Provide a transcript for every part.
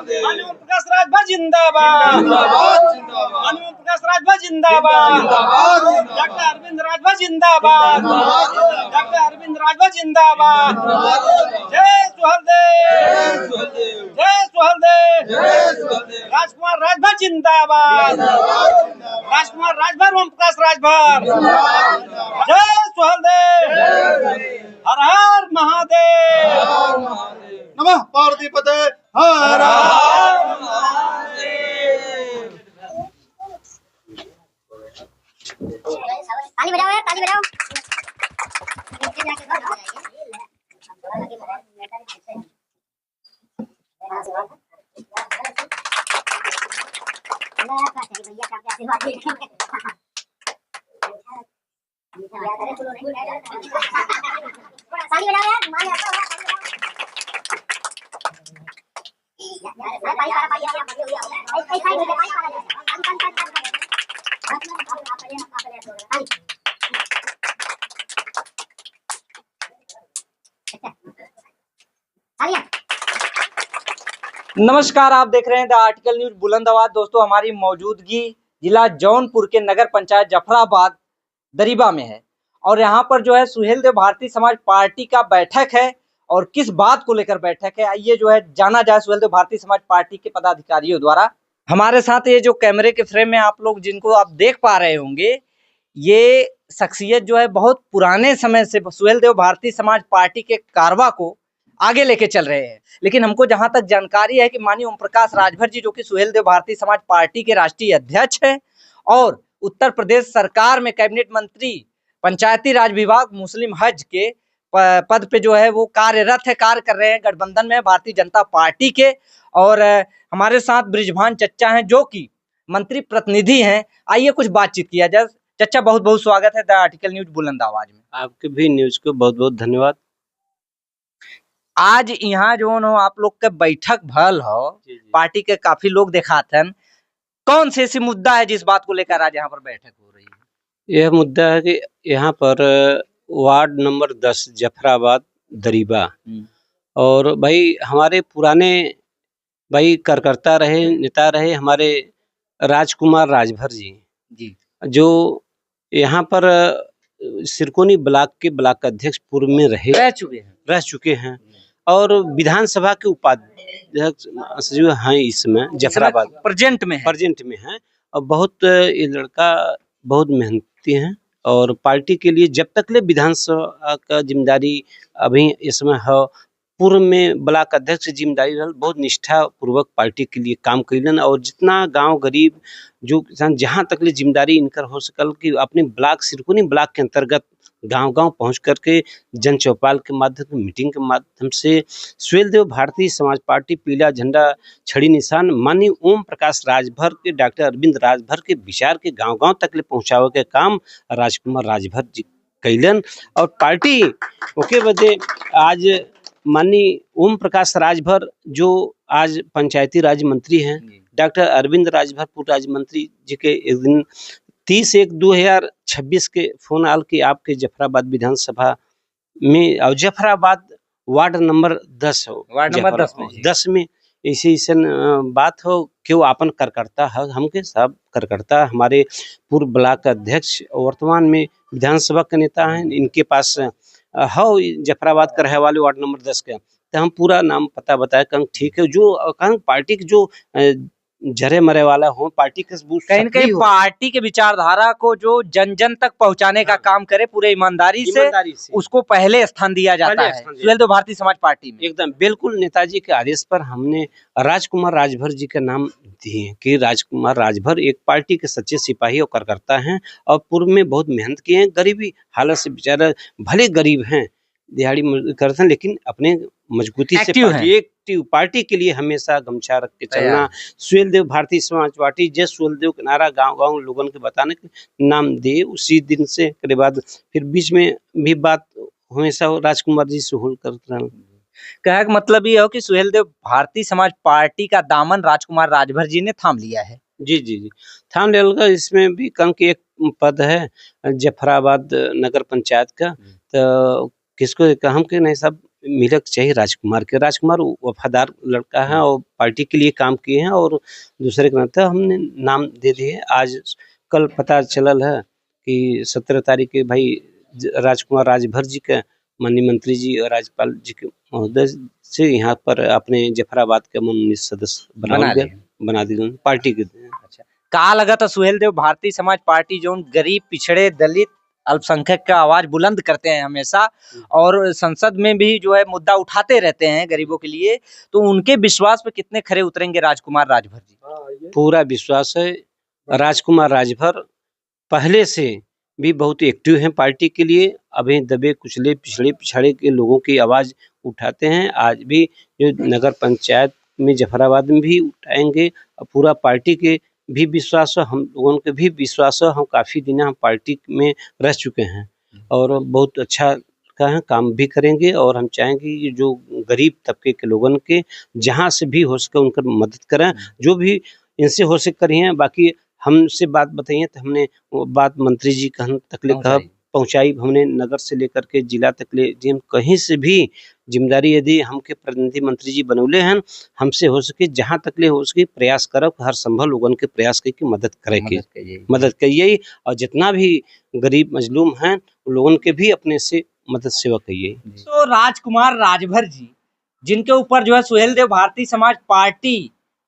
माननीय ओम प्रकाश राजभर जिंदाबाद, माननीय ओम प्रकाश राजभर जिंदाबाद, डॉक्टर अरविंद राजभर जिंदाबाद, डॉक्टर अरविंद राजभर जिंदाबाद। जय सुहेलदेव, जय सुहेलदेव, राजकुमार राजभर जिंदाबाद, राजकुमार राजभर, ओम प्रकाश राजभर। जय सुहेलदेव, हर हर महादेव, नमः पार्वतीपते हर हर महादेव। ताली बजाओ यार, ताली बजाओ। ताली बजाओ यार, मान जाता होगा। नमस्कार, आप देख रहे हैं द आर्टिकल न्यूज बुलंदाबाद। दोस्तों, हमारी मौजूदगी जिला जौनपुर के नगर पंचायत जफराबाद दरीबा में है और यहाँ पर जो है सुहेलदेव भारतीय समाज पार्टी का बैठक है। और किस बात को लेकर बैठक है, आइए जो है जाना जाए सुहेलदेव भारतीय समाज पार्टी के पदाधिकारियों द्वारा। हमारे साथ ये जो कैमरे के फ्रेम में आप लोग जिनको आप देख पा रहे होंगे, ये शख्सियत जो है बहुत पुराने समय से सुहेलदेव भारतीय समाज पार्टी के कारवा को आगे लेके चल रहे हैं। लेकिन हमको जहां तक जानकारी है कि माननीय ओम प्रकाश राजभर जी, जो कि सुहेलदेव भारतीय समाज पार्टी के राष्ट्रीय अध्यक्ष हैं और उत्तर प्रदेश सरकार में कैबिनेट मंत्री पंचायती राज विभाग मुस्लिम हज के पद पे जो है वो कार्यरत है, कार्य कर रहे हैं, गठबंधन में भारतीय जनता पार्टी के। और हमारे साथ ब्रिजभान चच्चा हैं जो कि मंत्री प्रतिनिधि हैं। आइए कुछ बातचीत किया जाए। चच्चा, बहुत बहुत स्वागत है द आर्टिकल न्यूज बुलंदाबाद में। आपके भी न्यूज को बहुत बहुत धन्यवाद। आज यहाँ जो न आप लोग के बैठक भल हो, पार्टी के काफी लोग देखाथन, कौन से ऐसी मुद्दा है जिस बात को लेकर आज यहाँ पर बैठक हो रही है? यह मुद्दा है कि यहाँ पर वार्ड नंबर 10 जफराबाद दरीबा और भाई हमारे पुराने भाई कार्यकर्ता रहे, नेता रहे हमारे राजकुमार राजभर जी, जो यहाँ पर सिरकोनी ब्लॉक के ब्लॉक अध्यक्ष पूर्व में रह चुके हैं और विधानसभा के उपाध्यक्ष जो हैं इसमें जफराबाद प्रेजेंट में है और बहुत ये लड़का बहुत मेहनती है और पार्टी के लिए जब तक ले विधानसभा का जिम्मेदारी अभी इसमें है, पूर्व में ब्लॉक अध्यक्ष जिम्मेदारी रहा, बहुत निष्ठा पूर्वक पार्टी के लिए काम कैलन और जितना गांव गरीब जो किसान जहां तक ले जिम्मेदारी इनकर हो सकल कि अपने ब्लॉक सिरकोनी ब्लॉक के अंतर्गत गांव-गांव पहुंच करके जन चौपाल के माध्यम से, मीटिंग के माध्यम से सुहेलदेव भारतीय समाज पार्टी पीला झंडा छड़ी निशान माननीय ओम प्रकाश राजभर के, डॉक्टर अरविंद राजभर के विचार के गांव-गांव तक ले पहुंचावे के काम राजकुमार राजभर जी कैलन। और पार्टी ओके बदे आज माननीय ओम प्रकाश राजभर जो आज पंचायती राज मंत्री हैं, डॉक्टर अरविंद राजभर पूर्व राज्य मंत्री जी के एक दिन 30/1/2026 के फोन आल कि आपके जफराबाद विधानसभा में और जफराबाद वार्ड नंबर 10 हो, वार्ड नंबर 10 में ऐसी बात हो क्यों आपन कार्यकर्ता है, हमके सब कार्यकर्ता हमारे पूर्व ब्लॉक अध्यक्ष वर्तमान में विधानसभा के नेता हैं, इनके पास हो जफराबाद का रहे वाले वार्ड नंबर 10 के, तो हम पूरा नाम पता बताए कंग ठीक है, जो कंग पार्टी के जो जरे मरे वाला हो, पार्टी के कहीं न कहीं पार्टी के विचारधारा को जो जन जन तक पहुंचाने का काम करे पूरे ईमानदारी से उसको पहले स्थान दिया जाता है सुहेलदेव भारतीय समाज पार्टी में। एकदम बिल्कुल नेताजी के आदेश पर हमने राजकुमार राजभर जी का नाम दिए कि राजकुमार राजभर एक पार्टी के सच्चे सिपाही और कार्यकर्ता हैं और पूर्व में बहुत मेहनत किए हैं, गरीबी हालत से बेचारा भले गरीब हैं, दिहाड़ी करते हैं, लेकिन अपने मजबूती से एक्टिव पार्टी के लिए हमेशा गमछा रख के चलना। सुहेलदेव भारतीय समाज पार्टी जय सुहेलदेव के नारा गांव-गांव लोगों के बताने के नाम दे। उसी दिन से के बाद फिर बीच में भी बात हमेशा राजकुमार जी से होल करते रहे। कहने का मतलब ये हो कि सुहेलदेव भारतीय समाज पार्टी का दामन राजकुमार राजभर जी ने थाम लिया है। जी थाम लिया। इसमें भी कम के एक पद है जफराबाद नगर पंचायत का, तो किसको हम के नहीं सब मिलक चाहिए राजकुमार के। राजकुमार वफादार लड़का है और पार्टी के लिए काम किए हैं और दूसरे के नाते हमने नाम दे दिए। आज कल पता चलल है कि 17 तारीख के भाई राजकुमार राजभर जी के माननीय मंत्री जी और राज्यपाल जी के महोदय से यहाँ पर अपने जफराबाद के मनोनीत सदस्य बना दिए पार्टी के। अच्छा, का लगा था सुहेल देव भारतीय समाज पार्टी जो गरीब पिछड़े दलित अल्पसंख्यक का आवाज बुलंद करते हैं हमेशा और संसद में भी जो है मुद्दा उठाते रहते हैं गरीबों के लिए, तो उनके विश्वास पे कितने खरे उतरेंगे राजकुमार राजभर जी? पूरा विश्वास है। राजकुमार राजभर पहले से भी बहुत एक्टिव हैं पार्टी के लिए। अभी दबे कुचले पिछड़े पिछाड़े के लोगों की आवाज उठाते हैं। आज भी जो नगर पंचायत में जफराबाद में भी उठाएंगे और पूरा पार्टी के भी विश्वास है, हम लोगों के भी विश्वास है। हम काफ़ी दिन हम पार्टी में रह चुके हैं और बहुत अच्छा का है, काम भी करेंगे और हम चाहेंगे कि जो गरीब तबके के लोगों के जहाँ से भी हो सके उनका मदद करें, जो भी इनसे हो सके करिए। बाकी हमसे बात बताइए तो हमने वो बात मंत्री जी तक पहुँचाई। हमने नगर से लेकर के जिला तक ले जी कहीं से भी जिम्मेदारी यदि हमके प्रतिनिधि मंत्री जी बनौले हैं, हमसे हो सके जहाँ तक ले हो सके प्रयास करब, हर संभव लोगों के प्रयास की मदद मदद करिए और जितना भी गरीब मजलूम हैं उन लोगों के भी अपने से मदद सेवा करिए। तो राजकुमार राजभर जी जिनके ऊपर जो है सुहेल देव भारतीय समाज पार्टी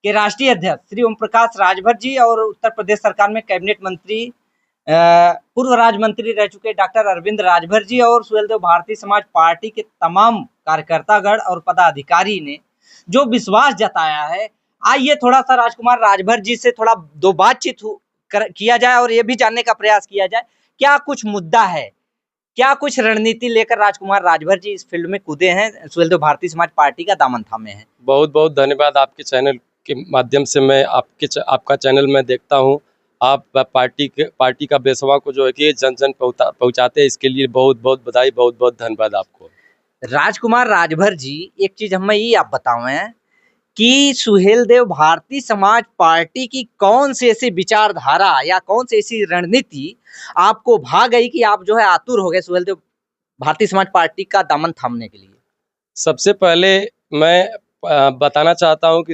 के राष्ट्रीय अध्यक्ष श्री ओम प्रकाश राजभर जी और उत्तर प्रदेश सरकार में कैबिनेट मंत्री पूर्व राज्य मंत्री रह चुके डॉक्टर अरविंद राजभर जी और सुहेल देव भारतीय समाज पार्टी के तमाम कार्यकर्तागण और पदाधिकारी ने जो विश्वास जताया है, आइए थोड़ा सा राजकुमार राजभर जी से थोड़ा दो बातचीत किया जाए और ये भी जानने का प्रयास किया जाए क्या कुछ मुद्दा है, क्या कुछ रणनीति लेकर राजकुमार राजभर जी इस फील्ड में कूदे हैं, सुहेल देव भारतीय समाज पार्टी का दामन थामे हैं। बहुत बहुत धन्यवाद। आपके चैनल के माध्यम से मैं आपका चैनल में देखता हूं। आप पार्टी का बेसवा को जो है कि जन जन पहुंचाते हैं, इसके लिए बहुत बहुत बधाई, बहुत बहुत धन्यवाद आपको। राजकुमार राजभर जी एक चीज हमें ये आप बतावें कि सुहेल देव भारतीय समाज पार्टी की कौन सी ऐसी विचारधारा या कौन सी ऐसी रणनीति आपको भा गई कि आप जो है आतुर हो गए सुहेल देव भारतीय समाज पार्टी का दामन थामने के लिए? सबसे पहले मैं बताना चाहता हूं कि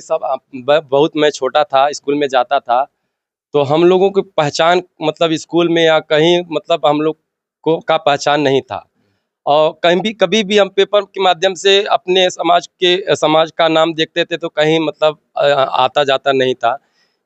बहुत मैं छोटा था, स्कूल में जाता था, तो हम लोगों की पहचान मतलब स्कूल में या कहीं मतलब हम लोग को का पहचान नहीं था और कभी भी हम पेपर के माध्यम से अपने समाज का नाम देखते थे तो कहीं मतलब आता जाता नहीं था।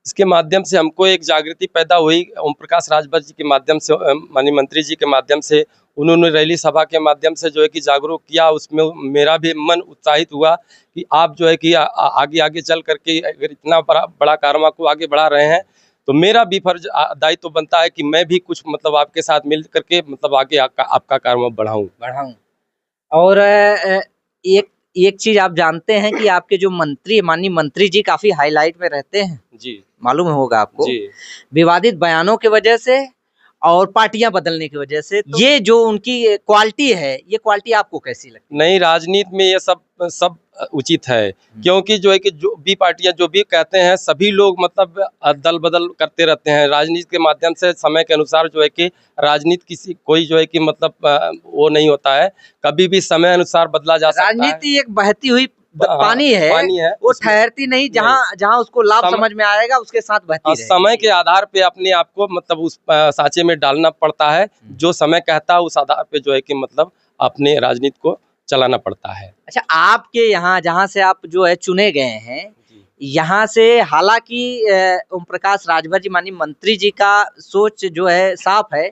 इसके माध्यम से हमको एक जागृति पैदा हुई ओम प्रकाश राजभर जी के माध्यम से, माननीय मंत्री जी के माध्यम से। उन्होंने रैली सभा के माध्यम से जो है कि जागरूक किया। उसमें मेरा भी मन उत्साहित हुआ कि आप जो है कि आगे चल करके अगर इतना बड़ा कारवा को आगे बढ़ा रहे हैं तो मेरा भी फर्ज दायित्व बनता है कि मैं भी कुछ मतलब आपके साथ मिल करके मतलब आगे आपका कारवा बढ़ाऊं। और एक चीज आप जानते हैं कि आपके जो माननीय मंत्री जी काफी हाईलाइट में रहते हैं जी, मालूम होगा आपको जी। विवादित बयानों की वजह से और पार्टियां बदलने की वजह से, तो ये जो उनकी क्वालिटी है, ये क्वालिटी आपको कैसी लगती है? नहीं, राजनीति में ये सब उचित है, क्योंकि जो है कि जो भी पार्टियां जो भी कहते हैं सभी लोग मतलब दल बदल करते रहते हैं। राजनीति के माध्यम से समय के अनुसार जो है कि राजनीति कोई जो है कि मतलब वो नहीं होता है, कभी भी समय अनुसार बदला जा सकता है। राजनीति एक बहती हुई पानी है, वो ठहरती नहीं, जहाँ उसको लाभ समझ में आएगा उसके साथ बहती रहेगी। समय के आधार पे अपने आप को मतलब उस सांचे में डालना पड़ता है, जो समय कहता है उस आधार पे जो है कि मतलब अपने राजनीति को चलाना पड़ता है। अच्छा, आपके यहाँ जहाँ से आप जो है चुने गए हैं, यहाँ से हालांकि ओम प्रकाश राजभर जी माननीय मंत्री जी का सोच जो है साफ है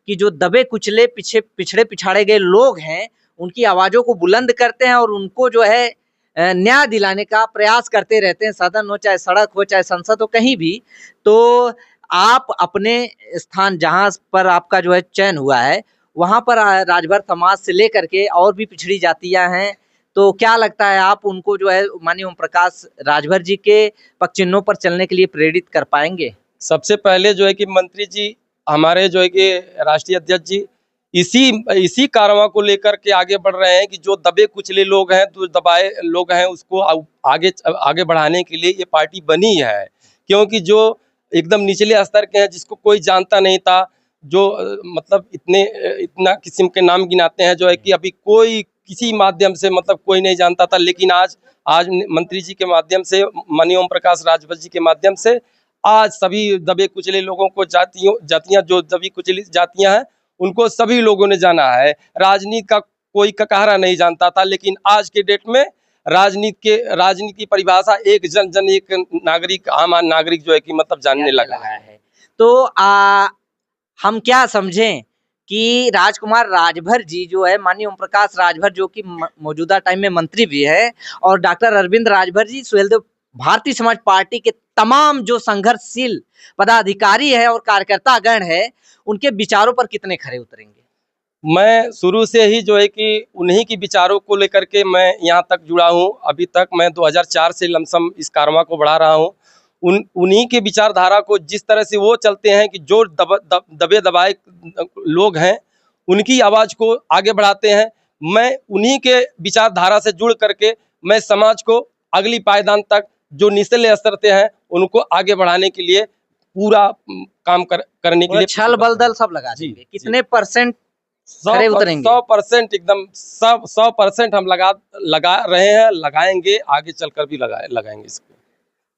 कि जो दबे कुचले पिछड़े पिछाड़े गए लोग हैं उनकी आवाजों को बुलंद करते हैं और उनको जो है न्याय दिलाने का प्रयास करते रहते हैं, सदन हो चाहे सड़क हो चाहे संसद हो कहीं भी। तो आप अपने स्थान जहाँ पर आपका जो है चयन हुआ है वहाँ पर राजभर समाज से लेकर के और भी पिछड़ी जातियां हैं, तो क्या लगता है आप उनको जो है माननीय ओम प्रकाश राजभर जी के पक्ष चिन्हों पर चलने के लिए प्रेरित कर पाएंगे? सबसे पहले जो है कि मंत्री जी हमारे जो है कि राष्ट्रीय अध्यक्ष जी इसी कारवा को लेकर के आगे बढ़ रहे हैं कि जो दबे कुचले लोग हैं, जो दबाए लोग हैं, उसको आगे बढ़ाने के लिए ये पार्टी बनी है। क्योंकि जो एकदम निचले स्तर के हैं, जिसको कोई जानता नहीं था, जो मतलब इतना किस्म के नाम गिनाते हैं, जो है कि अभी कोई किसी माध्यम से मतलब कोई नहीं जानता था, लेकिन आज मंत्री जी के माध्यम से, माननीय ओम प्रकाश राजभर जी के माध्यम से आज सभी दबे कुचले लोगों को जातियां जो दबी कुचली जातियां हैं उनको सभी लोगों ने जाना है। राजनीति का कोई ककहरा नहीं जानता था, लेकिन आज के डेट में राजनीति की परिभाषा एक जन एक नागरिक, आम नागरिक जो है कि मतलब जानने लगा है। तो हम क्या समझें कि राजकुमार राजभर जी जो है, माननीय ओम प्रकाश राजभर जो कि मौजूदा टाइम में मंत्री भी है, और डॉक्टर अरविंद राजभर जी सुहेलदेव भारतीय समाज पार्टी के तमाम जो संघर्षशील पदाधिकारी है और कार्यकर्ता गण है, उनके विचारों पर कितने खरे उतरेंगे? मैं शुरू से ही जो है कि उन्हीं की विचारों को लेकर के मैं यहाँ तक जुड़ा हूँ। अभी तक मैं 2004 से लमसम इस कारवां को बढ़ा रहा हूँ। उन्हीं के विचारधारा को जिस तरह से वो चलते हैं कि जो दबे दबाए लोग हैं उनकी आवाज़ को आगे बढ़ाते हैं। मैं उन्हीं के विचारधारा से जुड़ करके मैं समाज को अगली पायदान तक जो निचले स्तर पे हैं उनको आगे बढ़ाने के लिए पूरा काम करने के लिए छल बल दल सब लगा देंगे। कितने परसेंट खरे उतरेंगे? 100% एकदम 100% हम लगा रहे हैं, लगाएंगे, आगे चलकर भी लगाएंगे इसको।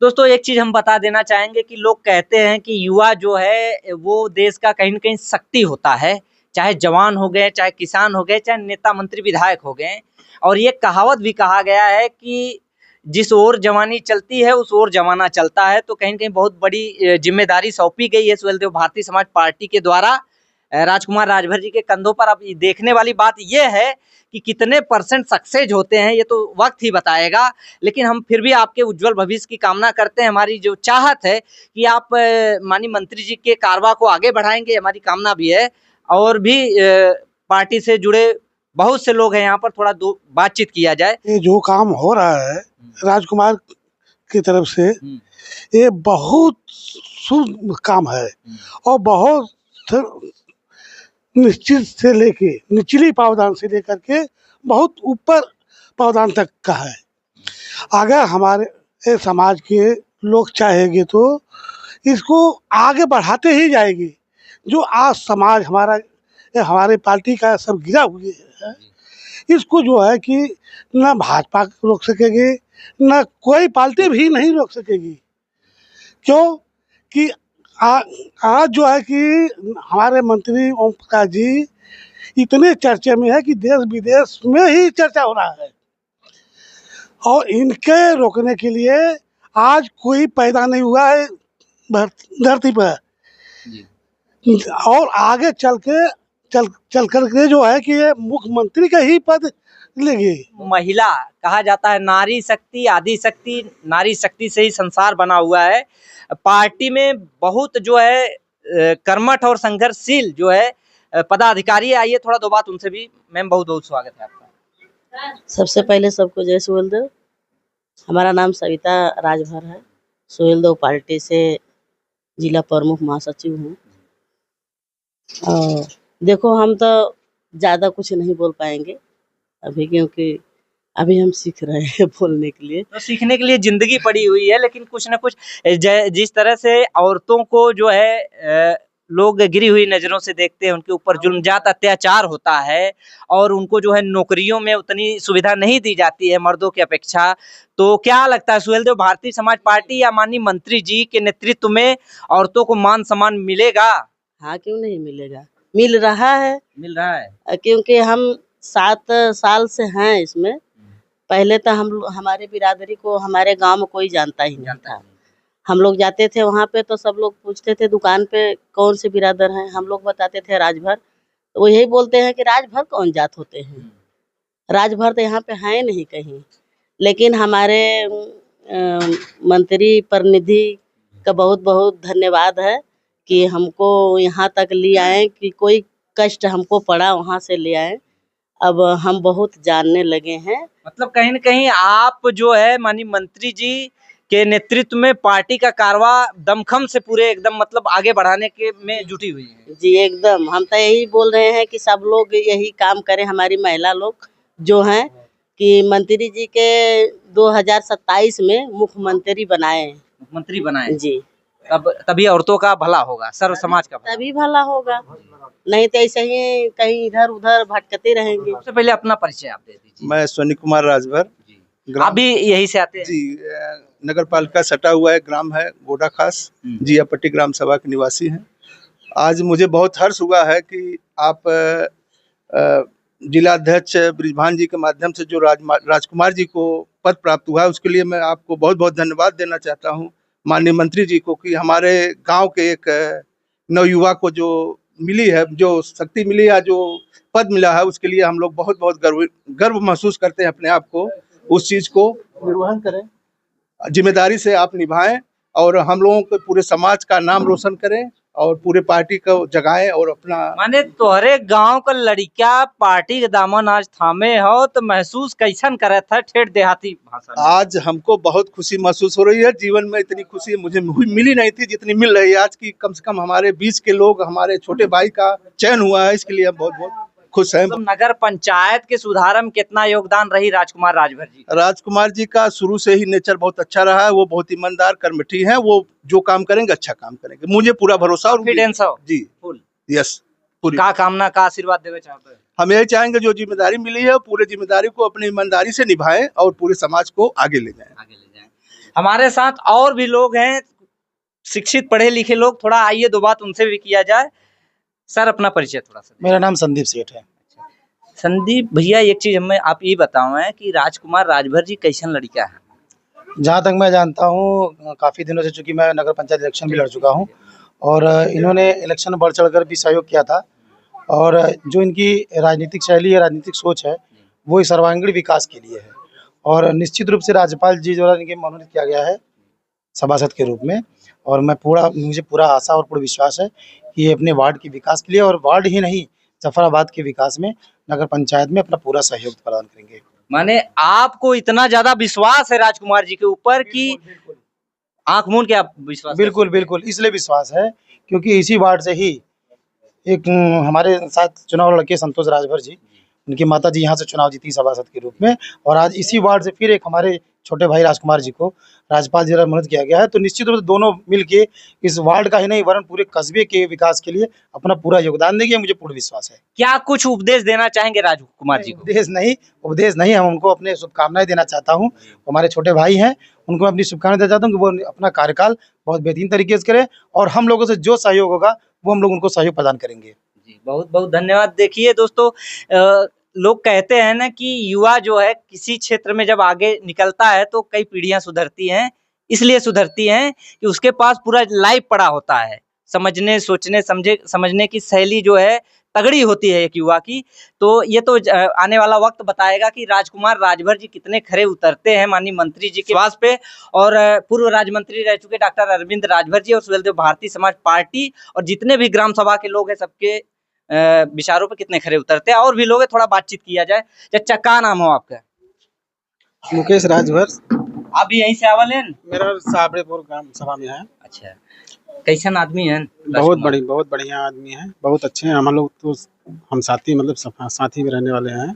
दोस्तों एक चीज हम बता देना चाहेंगे कि लोग कहते हैं कि युवा जो है वो देश का कहीं न कहीं शक्ति होता है, चाहे जवान हो गए, चाहे किसान हो गए, चाहे नेता मंत्री विधायक हो गए। और ये कहावत भी कहा गया है कि जिस ओर जवानी चलती है उस ओर जमाना चलता है। तो कहीं न कहीं बहुत बड़ी जिम्मेदारी सौंपी गई है सुहेलदेव भारतीय समाज पार्टी के द्वारा राजकुमार राजभर जी के कंधों पर। अब देखने वाली बात यह है कि कितने परसेंट सक्सेस होते हैं ये तो वक्त ही बताएगा, लेकिन हम फिर भी आपके उज्जवल भविष्य की कामना करते हैं। हमारी जो चाहत है कि आप माननीय मंत्री जी के कारवा को आगे बढ़ाएंगे, हमारी कामना भी है। और भी पार्टी से जुड़े बहुत से लोग हैं यहाँ पर, थोड़ा बातचीत किया जाए। ये जो काम हो रहा है राजकुमार की तरफ से, ये बहुत शुभ काम है और बहुत निश्चित से लेके निचली पावदान से लेकर के बहुत ऊपर पावदान तक का है। अगर हमारे समाज के लोग चाहेंगे तो इसको आगे बढ़ाते ही जाएंगे। जो आज समाज हमारे पार्टी का सब गिरा हुए है, इसको जो है कि न भाजपा रोक सकेगी, न कोई पार्टी भी नहीं रोक सकेगी। क्यों कि आज जो है कि हमारे मंत्री ओम प्रकाश जी इतने चर्चे में है कि देश विदेश में ही चर्चा हो रहा है, और इनके रोकने के लिए आज कोई पैदा नहीं हुआ है धरती पर। और आगे चल करके जो है कि ये मुख्यमंत्री का ही पद लेंगे। महिला कहा जाता है नारी शक्ति, आदि शक्ति, नारी शक्ति से ही संसार बना हुआ है। पार्टी में बहुत जो है कर्मठ और संघर्षशील जो है पदाधिकारी। आइए थोड़ा दो बात उनसे भी। मैम बहुत बहुत स्वागत है आपका। सबसे पहले सबको जय सुहेलदेव। हमारा नाम सविता राजभर है, सुहेलदेव पार्टी से जिला प्रमुख महासचिव हूँ। और देखो हम तो ज़्यादा कुछ नहीं बोल पाएंगे अभी, क्योंकि अभी हम सीख रहे हैं बोलने के लिए। तो सीखने के लिए जिंदगी पड़ी हुई है, लेकिन कुछ ना कुछ जिस तरह से औरतों को जो है लोग गिरी हुई नजरों से देखते हैं, उनके ऊपर जुल्म-जात अत्याचार होता है और उनको जो है नौकरियों में उतनी सुविधा नहीं दी जाती है मर्दों की अपेक्षा। तो क्या लगता है सुहेलदेव भारतीय समाज पार्टी या माननीय मंत्री जी के नेतृत्व में औरतों को मान सम्मान मिलेगा? हाँ, क्यों नहीं मिलेगा, मिल रहा है। मिल रहा है क्योंकि हम 7 साल से हैं इसमें। पहले तो हमारे बिरादरी को हमारे गांव में कोई जानता ही नहीं था। हम लोग जाते थे वहाँ पे तो सब लोग पूछते थे दुकान पे कौन से बिरादर हैं, हम लोग बताते थे राजभर। तो वो यही बोलते हैं कि राजभर कौन जात होते हैं, राजभर तो यहाँ पे है नहीं कहीं। लेकिन हमारे मंत्री प्रतिनिधि का बहुत बहुत धन्यवाद है कि हमको यहाँ तक ले आए, कि कोई कष्ट हमको पड़ा वहाँ से ले आए। अब हम बहुत जानने लगे हैं। मतलब कहीं न कहीं आप जो है माननीय मंत्री जी के नेतृत्व में पार्टी का कारवा दमखम से पूरे एकदम मतलब आगे बढ़ाने के में जुटी हुई है। जी एकदम, हम तो यही बोल रहे हैं कि सब लोग यही काम करें। हमारी महिला लोग जो हैं कि मंत्री जी के 2027 में मुख्यमंत्री बनाए जी। तभी औरतों का भला होगा, सर्व समाज का भला। तभी भला होगा, नहीं तो ऐसे ही कहीं इधर उधर भटकते रहेंगे। सबसे पहले अपना परिचय आप दे दीजिए। मैं सोनी कुमार राजभर, आप भी यही से आते हैं? जी, नगर पालिका सटा हुआ है ग्राम है गोडा खास, जियापट्टी ग्राम सभा के निवासी हैं। आज मुझे बहुत हर्ष हुआ है कि आप जिला अध्यक्ष ब्रिजभान जी के माध्यम से जो राजकुमार जी को पद प्राप्त हुआ है, उसके लिए मैं आपको बहुत बहुत धन्यवाद देना चाहता हूं, माननीय मंत्री जी को, कि हमारे गांव के एक नवयुवा को जो मिली है, जो शक्ति मिली है, जो पद मिला है, उसके लिए हम लोग बहुत बहुत गर्व महसूस करते हैं अपने आप को। उस चीज को निर्वहन करें, जिम्मेदारी से आप निभाएं और हम लोगों के पूरे समाज का नाम रोशन करें और पूरे पार्टी को जगाएं और अपना। माने तोहरे गांव का लड़का पार्टी के दामन आज थामे हो तो महसूस कैसन करे था ठेठ देहाती भाषा में? आज हमको बहुत खुशी महसूस हो रही है। जीवन में इतनी खुशी मुझे मिली नहीं थी जितनी मिल रही है आज की। कम से कम हमारे बीच के लोग, हमारे छोटे भाई का चयन हुआ है, इसके लिए हम बहुत बहुत खुश हैं। तो नगर पंचायत के सुधार में कितना योगदान रही राजकुमार राजभर जी? राजकुमार जी का शुरू से ही नेचर बहुत अच्छा रहा है। वो बहुत ईमानदार कर्मठी हैं। वो जो काम करेंगे अच्छा काम करेंगे, मुझे पूरा भरोसा और कॉन्फिडेंस हो जी फुल। यस, पूरी का कामना का आशीर्वाद देवे चाहते हैं? हम यही चाहेंगे जो जिम्मेदारी मिली है पूरे जिम्मेदारी को अपनी ईमानदारी से निभाएं और पूरे समाज को आगे ले जाएं। हमारे साथ और भी लोग हैं, शिक्षित पढ़े लिखे लोग, थोड़ा आइए दो बात उनसे भी किया जाए। सर अपना परिचय थोड़ा सा। मेरा नाम संदीप सेठ है। संदीप भैया, एक चीज हमें आप ये बताओ है कि राजकुमार राजभर जी कैसन लड़का है? जहाँ तक मैं जानता हूँ, काफ़ी दिनों से, चूंकि मैं नगर पंचायत इलेक्शन भी लड़ चुका हूँ और इन्होंने इलेक्शन बढ़ चढ़कर भी सहयोग किया था और जो इनकी राजनीतिक शैली है, राजनीतिक सोच है, वो सर्वांगीण विकास के लिए है और निश्चित रूप से राज्यपाल जी द्वारा इनके मनोनीत किया गया है सभासद के रूप में और मुझे पूरा आशा और पूरा विश्वास है कि ये अपने वार्ड के विकास के लिए और वार्ड ही नहीं जफराबाद के विकास में नगर पंचायत में अपना पूरा सहयोग प्रदान करेंगे। माने आपको इतना ज्यादा विश्वास है राजकुमार जी के ऊपर कि आंख मूंद के आप विश्वास? बिल्कुल बिल्कुल, इसलिए विश्वास है क्योंकि इसी वार्ड से ही एक हमारे साथ चुनाव लड़के संतोष राजभर जी, उनकी माता जी यहाँ से चुनाव जीती सभासद के रूप में और आज इसी वार्ड से फिर एक हमारे छोटे भाई राजकुमार जी को राज्यपाल जी द्वारा मनोनीत किया गया है। तो निश्चित रूप से दोनों मिलके इस वार्ड का ही नहीं वरन पूरे कस्बे के विकास के लिए अपना पूरा योगदान देंगे, मुझे पूर्ण विश्वास है। क्या कुछ उपदेश देना चाहेंगे राजकुमार जी को? उपदेश नहीं, हम उनको अपने शुभकामनाएं देना चाहता हूँ। हमारे छोटे भाई हैं, उनको मैं अपनी शुभकामनाएं देना चाहता हूँ कि वो अपना कार्यकाल बहुत बेहतरीन तरीके से करें और हम लोगों से जो सहयोग होगा वो हम लोग उनको सहयोग प्रदान करेंगे। जी, बहुत बहुत धन्यवाद। देखिए दोस्तों, लोग कहते हैं ना कि युवा जो है किसी क्षेत्र में जब आगे निकलता है तो कई पीढ़ियां सुधरती हैं, इसलिए सुधरती हैं कि उसके पास पूरा लाइफ पड़ा होता है। समझने, सोचने, समझने की शैली जो है तगड़ी होती है एक युवा की। तो ये तो आने वाला वक्त बताएगा कि राजकुमार राजभर जी कितने खरे उतरते हैं माननीय मंत्री जी के विश्वास पे। और पूर्व राज्य मंत्री रह चुके डॉक्टर अरविंद राजभर जी और सुहेलदेव भारतीय समाज पार्टी और जितने भी ग्राम सभा के लोग हैं, सबके विचारों पे कितने खरे उतरते हैं। और भी लोग हैं, थोड़ा बातचीत किया जाए। चाचा, क्या नाम हो आपका? मुकेश राजभर। आप भी यहीं से आवल हैं? मेरा साबरेपुर ग्राम सभा में है। अच्छा, कैसन आदमी है? बहुत बढ़िया आदमी है, बहुत अच्छे हैं। हम लोग तो हम साथी, मतलब साथी में रहने वाले हैं।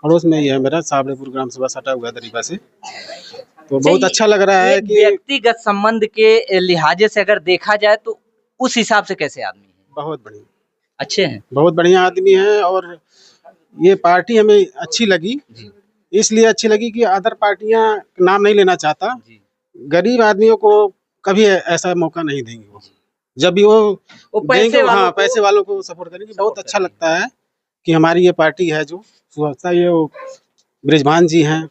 पड़ोस में ही है मेरा, साबरेपुर ग्राम सभा सटा हुआ है दरीबा से। तो बहुत अच्छा लग रहा है कि व्यक्तिगत संबंध के लिहाजे से अगर देखा जाए तो उस हिसाब से कैसे आदमी है? बहुत बढ़िया, अच्छे हैं, बहुत बढ़िया आदमी है। और ये पार्टी हमें अच्छी लगी, इसलिए अच्छी लगी कि अदर पार्टियां नाम नहीं लेना चाहता, गरीब आदमियों को कभी ऐसा मौका नहीं देंगे। वो जब भी वो पैसे वालों को सपोर्ट करेंगे। बहुत अच्छा लगता है कि हमारी ये पार्टी है जो सुवक्ता, ये ब्रिजभान जी हैं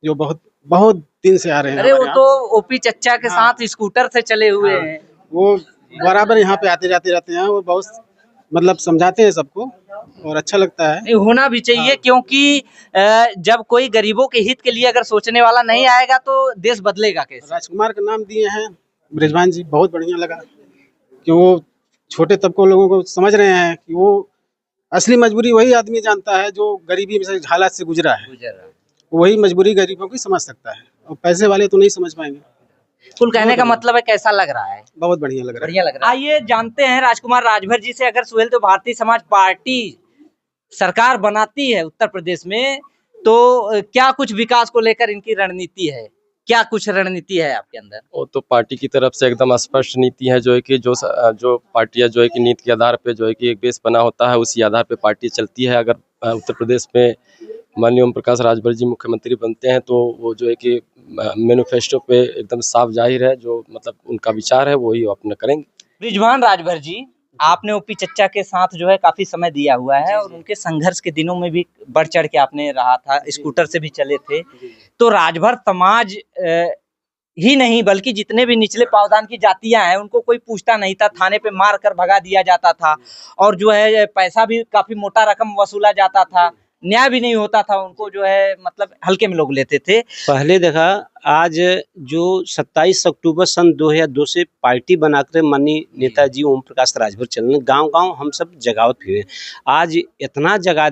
जो बहुत दिन से आ रहे हैं। अरे वो तो ओपी चच्चा के साथ स्कूटर से चले हुए हैं। वो बराबर यहाँ पे आते जाते रहते हैं और बहुत मतलब समझाते हैं सबको और अच्छा लगता है। होना भी चाहिए, क्योंकि जब कोई गरीबों के हित के लिए अगर सोचने वाला नहीं आएगा तो देश बदलेगा कैसे? राजकुमार का नाम दिए हैं ब्रिजभान जी, बहुत बढ़िया लगा कि वो छोटे तबकों लोगों को समझ रहे हैं कि वो असली मजबूरी वही आदमी जानता है जो गरीबी में हालात से गुजरा है। वही मजबूरी गरीबों की समझ सकता है और पैसे वाले तो नहीं समझ पाएंगे। कुल कहने का मतलब है कैसा लग रहा है? बहुत बढ़िया लग रहा है। आइए जानते हैं राजकुमार राजभर जी से, अगर सुहेलदेव भारतीय समाज पार्टी सरकार बनाती है उत्तर प्रदेश में तो क्या कुछ विकास को लेकर इनकी रणनीति है? क्या कुछ रणनीति है आपके अंदर? वो तो पार्टी की तरफ से एकदम स्पष्ट नीति है, जो है कि जो पार्टियां जो है कि नीति के आधार पे जो है कि एक बेस बना होता है, उसी आधार पे पार्टी चलती है। अगर उत्तर प्रदेश में माननीय ओम प्रकाश राजभर जी मुख्यमंत्री बनते हैं तो वो जो है कि मैनिफेस्टो पे एकदम साफ जाहिर है, जो मतलब उनका विचार है वही वो अपना करेंगे। बृजभान राजभर जी, आपने ओपी चच्चा के साथ जो है काफी समय दिया हुआ है और उनके संघर्ष के दिनों में भी बढ़ चढ़ के आपने रहा था, स्कूटर से भी चले थे। तो राजभर समाज ही नहीं बल्कि जितने भी निचले पावदान की जातियां हैं उनको कोई पूछता नहीं था, थाने पे मार कर भगा दिया जाता था और जो है पैसा भी काफी मोटा रकम वसूला जाता था, न्याय भी नहीं होता था, उनको जो है मतलब हल्के में लोग लेते थे। पहले देखा, आज जो 27 अक्टूबर सन 2002 से पार्टी बनाकर माननीय नेताजी ओम प्रकाश राजभर चल गांव-गांव हम सब जगावत फिरे। आज इतना जगा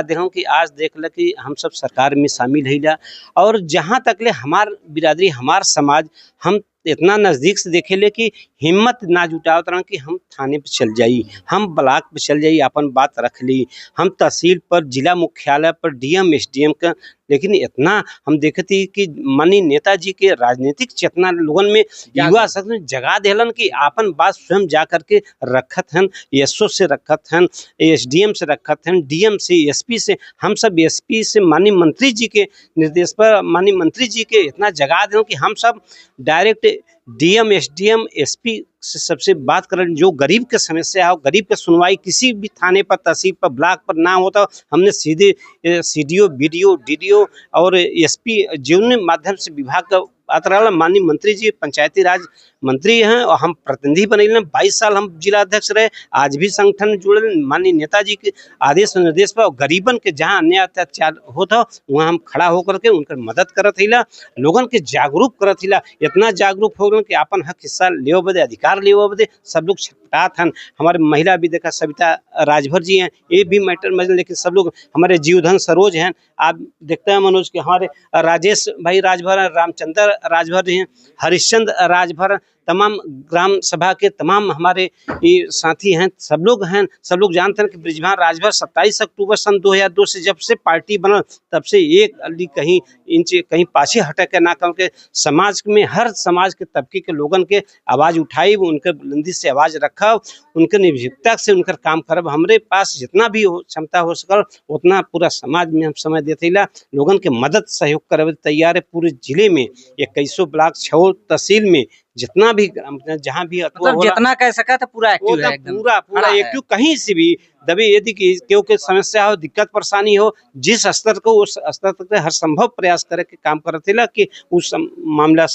दे हूँ कि आज देख ल कि हम सब सरकार में शामिल है और जहाँ तक ले हमार बिरादरी हमार समाज हम इतना नज़दीक से देखे ले कि हिम्मत ना जुटावत रहा कि हम थाने पे चल जाई, हम ब्लॉक पे चल जाई, अपन बात रख ली, हम तहसील पर, जिला मुख्यालय पर, डीएम एसडीएम का। लेकिन इतना हम देखती कि माननीय नेताजी के राजनीतिक चेतना लोगन में युवा शक्ति में जगा देलन कि आपन बात स्वयं जा करके रखत हन, एसओ से रखत हन, एसडीएम से रखत हन, डीएम से, एसपी से, हम सब एसपी से माननीय मंत्री जी के निर्देश पर माननीय मंत्री जी के इतना जगा दें कि हम सब डायरेक्ट डीएम एसडीएम एसपी से सबसे बात करें, जो गरीब के समस्या हो, गरीब के सुनवाई किसी भी थाने पर, तहसील पर, ब्लॉक पर ना होता, हमने सीधे सीडीओ, बीडीओ, डीडीओ और एसपी जिन माध्यम से विभाग का बात रहा। माननीय मंत्री जी पंचायती राज मंत्री हैं और हम प्रतिनिधि बने 22 साल हम जिला अध्यक्ष रहे, आज भी संगठन में जुड़े। माननीय नेताजी के आदेश निर्देश पर गरीबन के जहाँ अन्याय अत्याचार होता वहाँ हम खड़ा होकर के उनकर मदद करत हिला, लोगन के जागरूक करत हिला। इतना जागरूक हो गए कि अपन हक हिस्सा ले बदे, अधिकार ले बदे सब लोग छटपटात हन। हमारे महिला भी देखा सविता राजभर जी हैं, ये भी मैटर में, लेकिन सब लोग हमारे जीवधन सरोज हैं, आप देखते हैं मनोज के, हमारे राजेश भाई राजभर, रामचंद्र राजभर हैं, हरिश्चंद्र राजभर, तमाम ग्राम सभा के तमाम हमारे ये साथी हैं, सब लोग जानते हैं कि बृजभान राजभर 27 अक्टूबर सन 2002 से जब से पार्टी बना तब से एक अली कहीं इंच कहीं पाछे हटक के ना करके समाज में हर समाज के तबके के लोगन के आवाज़ उठाई, उनके बुलंदी से आवाज़ रखा, उनके निर्भीकता से उनकर काम करब। हमारे पास जितना भी हो क्षमता हो सकर उतना पूरा समाज में हम समय देते ला, लोगन के मदद सहयोग करे तैयार है। पूरे जिले में 2100 ब्लॉक 6 तहसील में जितना भी जहाँ भी मतलब जितना कह सका था पूरा एक्टिव है, एकदम पूरा एक्टिव। कहीं से भी दबे यदि क्योंकि समस्या हो, दिक्कत परेशानी हो, जिस स्तर को उस स्तर तक हर संभव प्रयास करे के काम करते ला कि उस मामला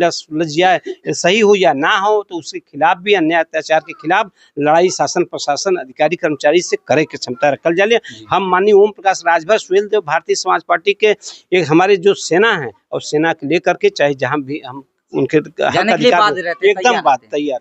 सुलझ जाए, सही हो या ना हो, तो उसके खिलाफ भी अन्याय अत्याचार के खिलाफ लड़ाई शासन प्रशासन अधिकारी कर्मचारी से करे के क्षमता रखल जाए। हम माननीय ओम प्रकाश राजभर सुहेल देव भारतीय समाज पार्टी के एक हमारे जो सेना है और सेना के लेकर के चाहे जहाँ भी हम उनके जाने के लिए बात रहते हैं, एकदम बात तैयार।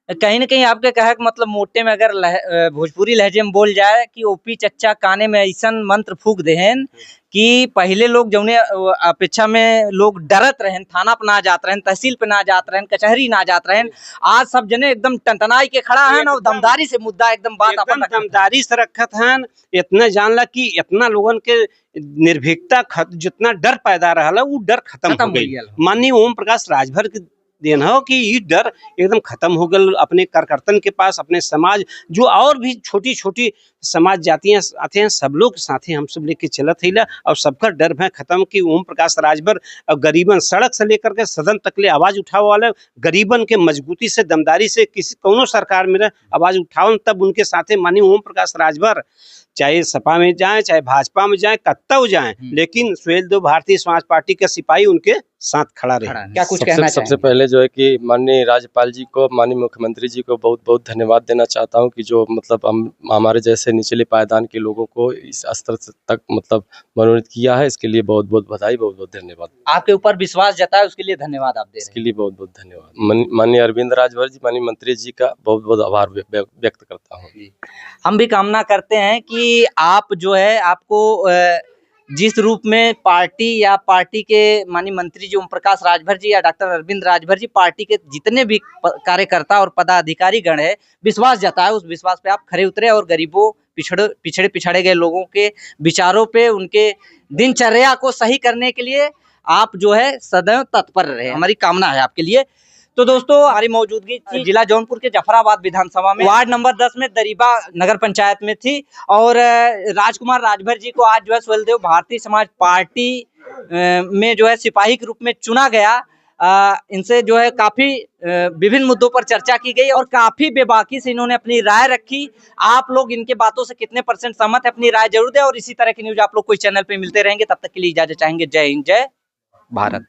कहीं न कहीं आपके कहे कि मतलब मोटे में अगर भोजपुरी लहजे में बोल जाए कि ओपी चच्चा काने में ऐसा मंत्र फूक देहन कि पहले लोग जौने अपेक्षा में लोग डरत रहें, थाना पे ना जात रहें, तहसील पे ना जात रहें, कचहरी ना जात रहें, आज सब जने एकदम टनटनाई के खड़ा हैं और दमदारी से मुद्दा एकदम बात अपन दमदारी से रखत हैं। इतना जानला कि इतना लोगन के निर्भीकता जितना डर पैदा रहा वो डर खत्म हो गई। माननीय ओम प्रकाश राजभर के देन हो कि ये डर एकदम खत्म हो गया अपने कार्यकर्तन के पास, अपने समाज जो और भी छोटी छोटी समाज जातियां आते हैं, सब लोग साथ हम सब लेके चलत है और सबका डर भय खत्म कि ओम प्रकाश राजभर गरीबन सड़क से लेकर के सदन तक ले आवाज उठावे वाले गरीबन के मजबूती से, दमदारी से किसी कोनो सरकार में आवाज उठावन, तब उनके साथे माननीय ओम प्रकाश राजभर चाहे सपा में जाए चाहे भाजपा में जाए कत्ता जाए, लेकिन सुहेल देव भारतीय समाज पार्टी के सिपाही उनके साथ खड़ा रहे। क्या कुछ कहना चाहिए? सबसे पहले जो है कि माननीय राज्यपाल जी को, माननीय मुख्यमंत्री जी को बहुत बहुत धन्यवाद देना चाहता हूं कि जो मतलब हमारे जैसे निचले पायदान के लोगों को इस स्तर तक मतलब मनोनीत किया है, इसके लिए बहुत बहुत बधाई, बहुत बहुत धन्यवाद। आपके ऊपर विश्वास जताया उसके लिए धन्यवाद आप दे रहे हैं। इसके लिए बहुत बहुत धन्यवाद। माननीय अरविंद राजभर जी, माननीय मंत्री जी का बहुत बहुत आभार व्यक्त करता हूँ। हम भी कामना करते हैं कि आप जो है आपको जिस रूप में पार्टी या पार्टी के माननीय मंत्री जी ओम प्रकाश राजभर जी या डॉक्टर अरविंद राजभर जी पार्टी के जितने भी कार्यकर्ता और पदाधिकारी गण है विश्वास जताए, उस विश्वास पे आप खरे उतरे और गरीबों पिछड़े गए लोगों के विचारों पे, उनके दिनचर्या को सही करने के लिए आप जो है सदैव तत्पर रहे, हमारी कामना है आपके लिए। तो दोस्तों हमारी मौजूदगी थी जिला जौनपुर के जफराबाद विधानसभा में, वार्ड नंबर 10 में दरीबा नगर पंचायत में थी। और राजकुमार राजभर जी को आज जो है सुहेलदेव भारतीय समाज पार्टी में जो है सिपाही के रूप में चुना गया। इनसे जो है काफी विभिन्न मुद्दों पर चर्चा की गई और काफी बेबाकी से इन्होंने अपनी राय रखी। आप लोग इनके बातों से कितने % सहमत है, अपनी राय जरूर दें। और इसी तरह की न्यूज आप लोग को इस चैनल पे मिलते रहेंगे। तब तक के लिए इजाजत चाहेंगे। जय हिंद, जय भारत।